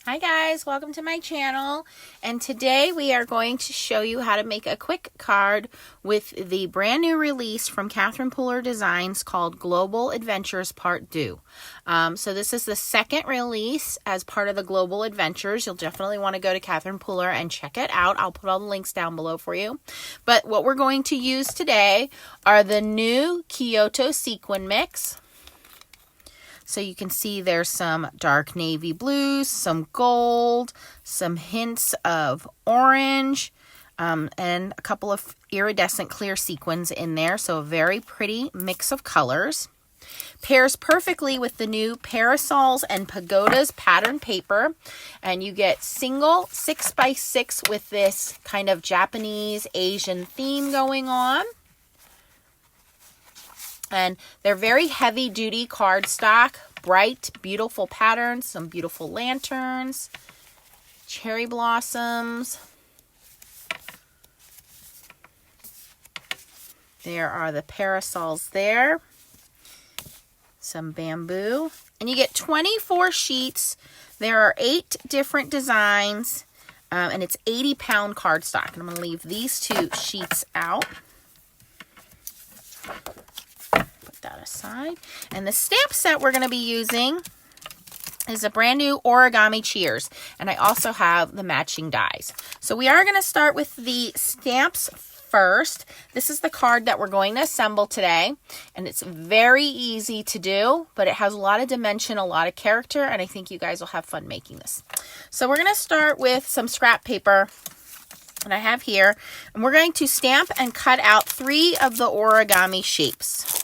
Hi guys, welcome to my channel, and today we are going to show you how to make a quick card with the brand new release from Catherine Pooler Designs called Global Adventures Part Deux. So this is the second release as part of the Global Adventures. You'll definitely want to go to Catherine Pooler and check it out. I'll put all the links down below for you. But what we're going to use today are the new Kyoto sequin mix. So you can see there's some dark navy blues, some gold, some hints of orange, and a couple of iridescent clear sequins in there. So a very pretty mix of colors. Pairs perfectly with the new Parasols and Pagodas pattern paper. And you get single 6x6 with this kind of Japanese Asian theme going on. And they're very heavy duty cardstock, bright, beautiful patterns, some beautiful lanterns, cherry blossoms. There are the parasols there, some bamboo. And you get 24 sheets. There are 8 different designs, and it's 80-pound cardstock. And I'm going to leave these 2 sheets out. That aside. And the stamp set we're going to be using is a brand new Origami Cheers, and I also have the matching dies. So we are going to start with the stamps first. This is the card that we're going to assemble today, and it's very easy to do, but it has a lot of dimension, a lot of character, and I think you guys will have fun making this. So we're going to start with some scrap paper that I have here, and we're going to stamp and cut out 3 of the origami shapes.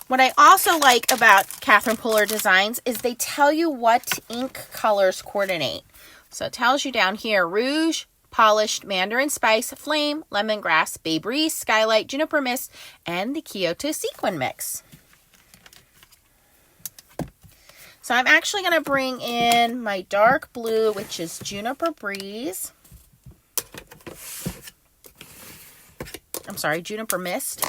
What I also like about Catherine Pooler Designs is they tell you what ink colors coordinate. So it tells you down here, Rouge, Polished, Mandarin Spice, Flame, Lemongrass, Bay Breeze, Skylight, Juniper Mist, and the Kyoto Sequin Mix. So I'm actually going to bring in my dark blue, which is Juniper Breeze. Juniper Mist.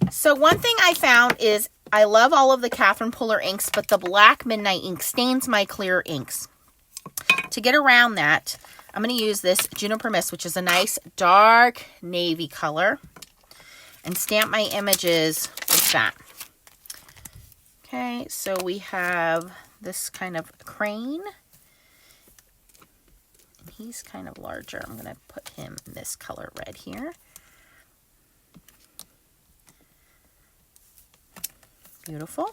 So one thing I found is I love all of the Catherine Pooler inks, but the black midnight ink stains my clear inks. To get around that, I'm going to use this Juniper Mist, which is a nice dark navy color, and stamp my images with that. Okay, so we have this kind of crane. And he's kind of larger. I'm going to put him in this color red here. Beautiful.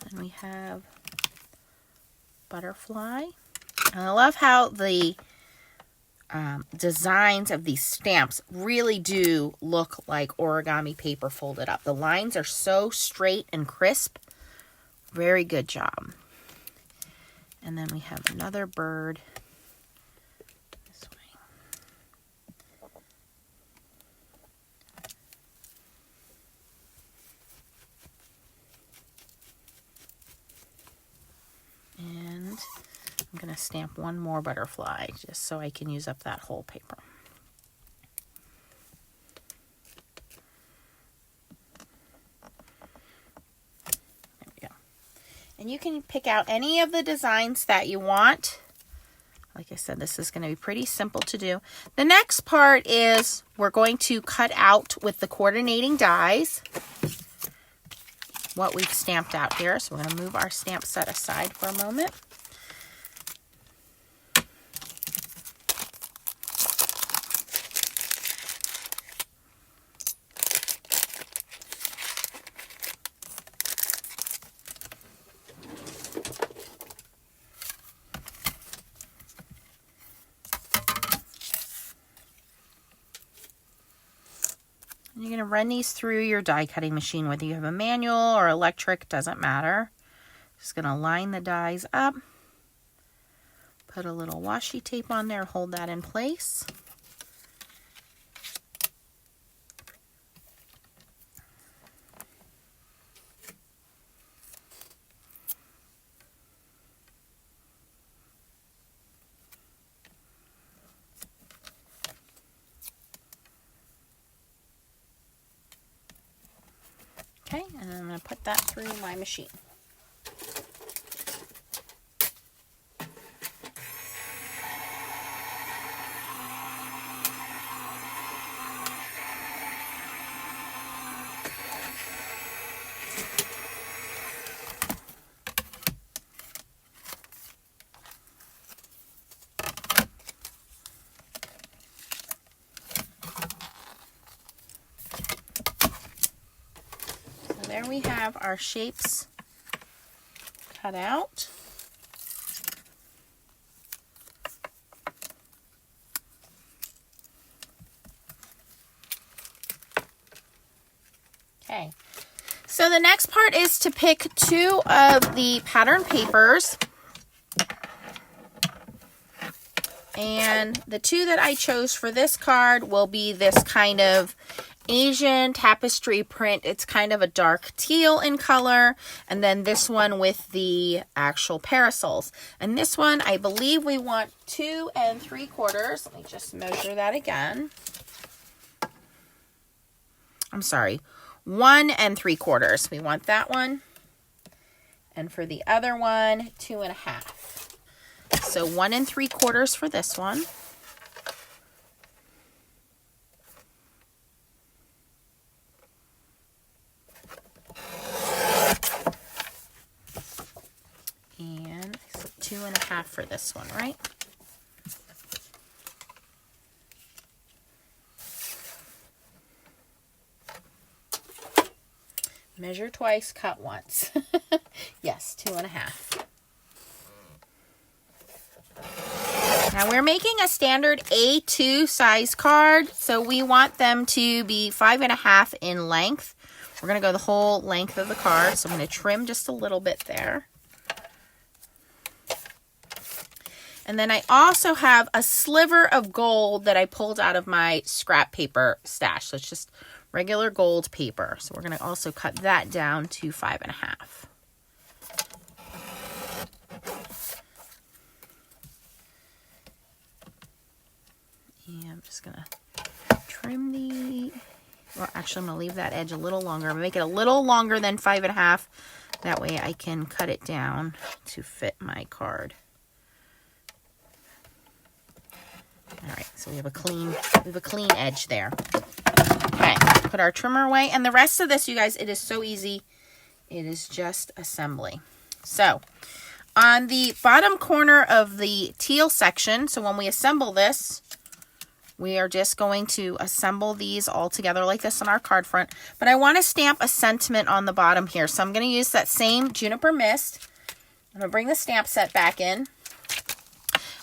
And we have butterfly. And I love how the designs of these stamps really do look like origami paper folded up. The lines are so straight and crisp. Very good job. And then we have another bird. I'm going to stamp one more butterfly just so I can use up that whole paper. There we go. And you can pick out any of the designs that you want. Like I said, this is going to be pretty simple to do. The next part is we're going to cut out with the coordinating dies what we've stamped out here. So we're going to move our stamp set aside for a moment. You're going to run these through your die cutting machine, whether you have a manual or electric, doesn't matter. Just going to line the dies up. Put a little washi tape on there, hold that in place. Okay, and I'm going to put that through my machine. There we have our shapes cut out. Okay, so the next part is to pick 2 of the pattern papers. And the 2 that I chose for this card will be this kind of Asian tapestry print. It's kind of a dark teal in color. And then this one with the actual parasols. And this one, I believe we want 2 3/4. Let me just measure that again. I'm sorry, 1 3/4. We want that one. And for the other one, 2 1/2. So 1 3/4 for this one. And 2 1/2 for this one, right? Measure twice, cut once. Yes, 2 1/2. Now we're making a standard A2 size card, so we want them to be 5 1/2 in length. We're going to go the whole length of the card, so I'm going to trim just a little bit there. And then I also have a sliver of gold that I pulled out of my scrap paper stash. So it's just regular gold paper. So we're going to also cut that down to 5 1/2. And I'm just going to trim the, well, actually I'm going to leave that edge a little longer. I'm going to make it a little longer than 5 1/2. That way I can cut it down to fit my card. All right, so we have a clean edge there. Okay, put our trimmer away. And the rest of this, you guys, it is so easy. It is just assembly. So on the bottom corner of the teal section, so when we assemble this, we are just going to assemble these all together like this on our card front. But I want to stamp a sentiment on the bottom here. So I'm going to use that same Juniper Mist. I'm going to bring the stamp set back in.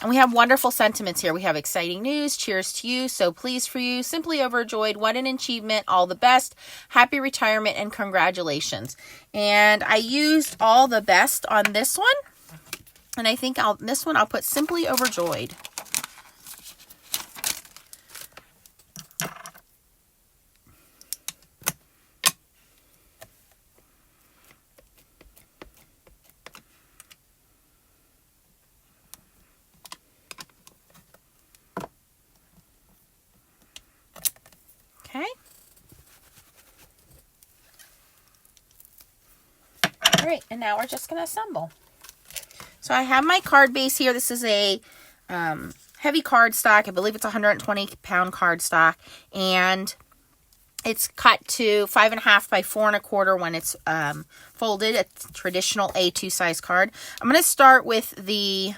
And we have wonderful sentiments here. We have exciting news, cheers to you, so pleased for you, simply overjoyed, what an achievement, all the best, happy retirement, and congratulations. And I used all the best on this one. And I think this one I'll put simply overjoyed. Okay. All right, and now we're just going to assemble. So I have my card base here. This is a heavy cardstock. I believe it's 120-pound cardstock, and it's cut to 5 1/2 by 4 1/4 when it's folded. A traditional A2 size card. I'm going to start with the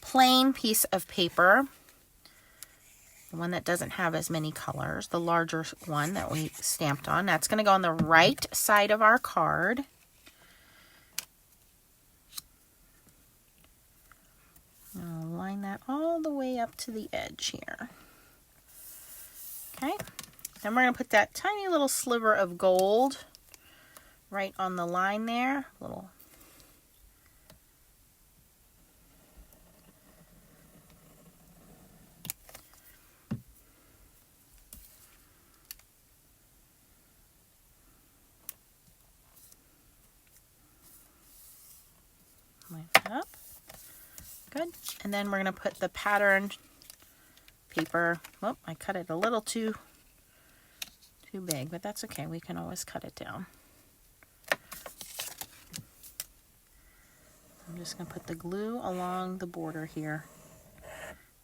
plain piece of paper. The one that doesn't have as many colors, the larger one that we stamped on. That's going to go on the right side of our card. I'll line that all the way up to the edge here. Okay, then we're going to put that tiny little sliver of gold right on the line there. Little. Line that up. Good. And then we're going to put the pattern paper. Oh, I cut it a little too too big, but that's okay. We can always cut it down. I'm just going to put the glue along the border here,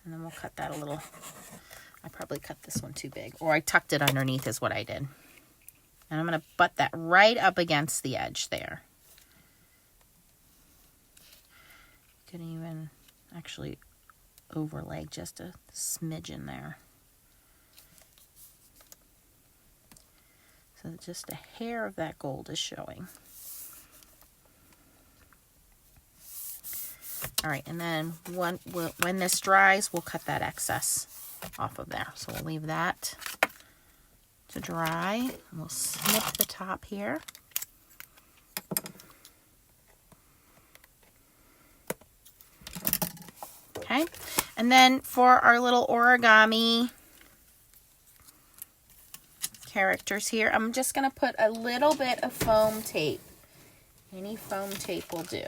and then we'll cut that a little. I probably cut this one too big, or I tucked it underneath is what I did. And I'm going to butt that right up against the edge there. You can even actually overlay just a smidgen there. So that just a hair of that gold is showing. All right, and then when this dries, we'll cut that excess off of there. So we'll leave that to dry. And we'll snip the top here. Okay, and then for our little origami characters here, I'm just going to put a little bit of foam tape. Any foam tape will do.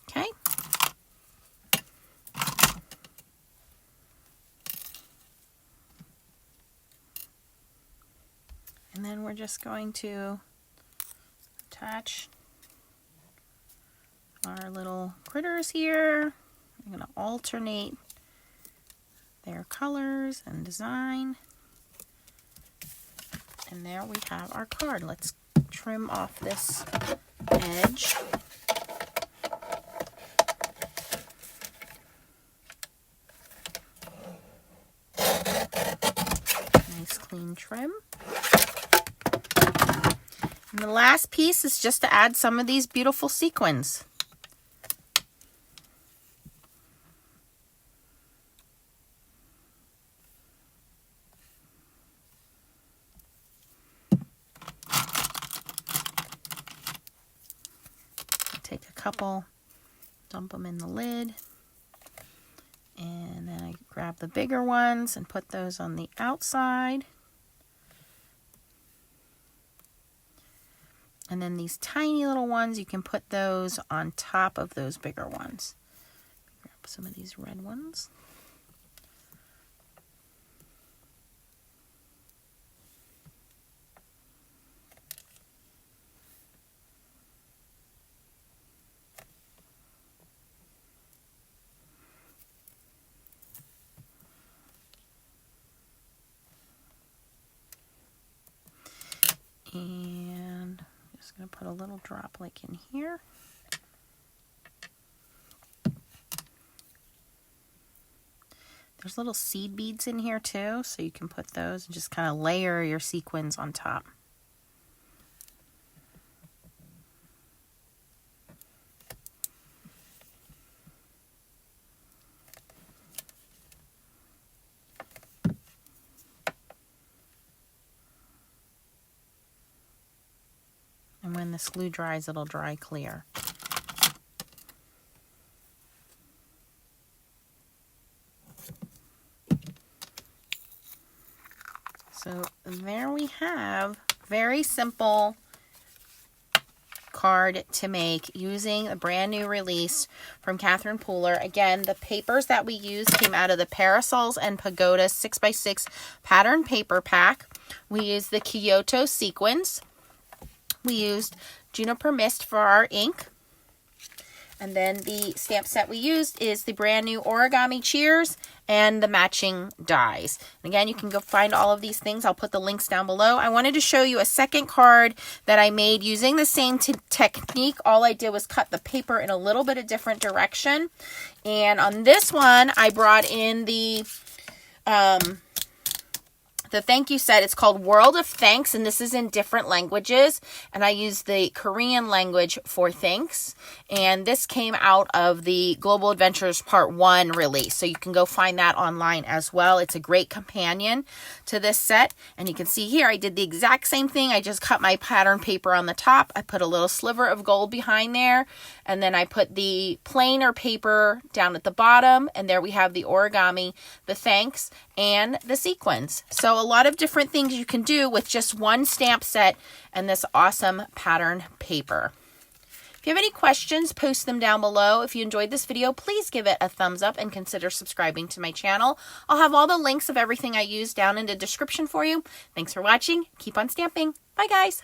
Okay. And then we're just going to attach our little critters here. I'm going to alternate their colors and design. And there we have our card. Let's trim off this edge. Nice clean trim. And the last piece is just to add some of these beautiful sequins. Take a couple, dump them in the lid, and then I grab the bigger ones and put those on the outside. And then these tiny little ones, you can put those on top of those bigger ones. Grab some of these red ones. And I'm just going to put a little drop like in here. There's little seed beads in here too, so you can put those and just kind of layer your sequins on top. And when this glue dries, it'll dry clear. So there we have very simple card to make using a brand new release from Catherine Pooler. Again, the papers that we used came out of the Parasols and Pagoda 6x6 pattern paper pack. We used the Kyoto sequins. We used Juniper Mist for our ink. And then the stamp set we used is the brand new Origami Cheers and the matching dies. And again, you can go find all of these things. I'll put the links down below. I wanted to show you a second card that I made using the same technique. All I did was cut the paper in a little bit of different direction. And on this one, I brought in the thank you set. It's called World of Thanks, and this is in different languages. And I used the Korean language for thanks. And this came out of the Global Adventures Part 1 release. So you can go find that online as well. It's a great companion to this set. And you can see here, I did the exact same thing. I just cut my pattern paper on the top. I put a little sliver of gold behind there. And then I put the plainer paper down at the bottom. And there we have the origami, the thanks, and the sequins. So a lot of different things you can do with just one stamp set and this awesome pattern paper. If you have any questions, post them down below. If you enjoyed this video, please give it a thumbs up and consider subscribing to my channel. I'll have all the links of everything I use down in the description for you. Thanks for watching. Keep on stamping. Bye, guys.